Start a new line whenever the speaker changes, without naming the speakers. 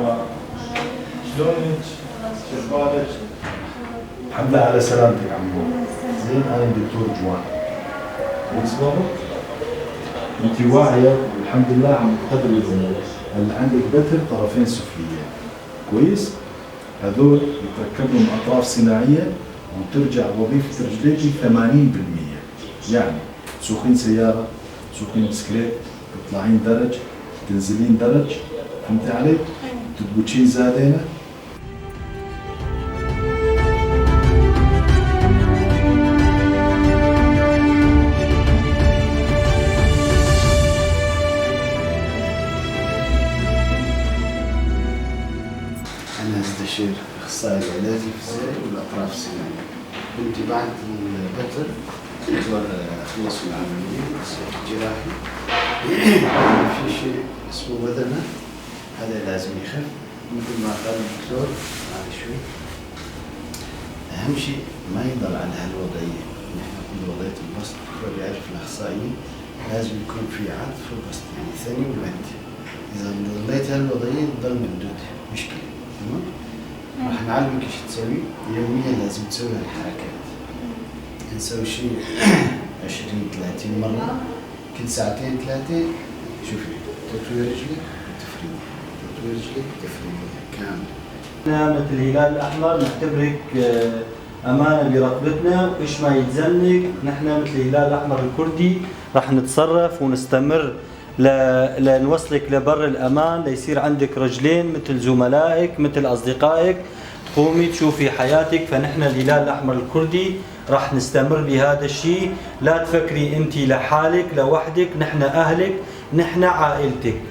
مرحبا. شلونك؟ شو اخبارك؟ الحمد لله على سلامتك عمو. زين انا الدكتور جوان. كويس بابا؟ انت واعية والحمد لله عم تقدري الامور. هلا عندك بتر طرفين سفليين. كويس؟ هذول يتركب لهم اطراف صناعية وترجع وظيفة رجليكي 80%. يعني تسوقين سيارة، تسوقين بسكليت، تطلعين درج، تنزلين درج، فهمتي علي؟ تضبطين زادينة.
أنا أستشير أخصائي العلاج الفيزيائي والأطراف الصناعية. كنت بعد البتر دكتور خلص من العملية جراحي. في شيء اسمه وذنة، هذا لازم يخف مثل ما قال الدكتور بعد شوي. أهم شيء ما يضل على هالوضعية، نحن كل وضعية البسط الدكتور يعرف الأخصائيين لازم يكون في عطف وبسط، يعني ثاني ومد. إذا ضليت هالوضعية تضل ممدود، مشكلة. تمام؟ راح نعلمك ايش تسوي، يوميا لازم تسوي هالحركات. نسوي شيء 20-30 مرة، كل ساعتين ثلاثة. شوفي تطوي رجلك وتفردي، تطوي رجلك وتفرديها كامل.
مثل الهلال الأحمر نعتبرك أمانة برقبتنا، وإيش ما يتزنك نحن مثل الهلال الأحمر الكردي رح نتصرف ونستمر لنوصلك لبر الأمان، ليصير عندك رجلين مثل زملائك مثل أصدقائك، تقومي تشوفي حياتك. فنحن الهلال الأحمر الكردي رح نستمر بهذا الشيء. لا تفكري أنت لحالك لوحدك، نحن أهلك، نحن عائلتك.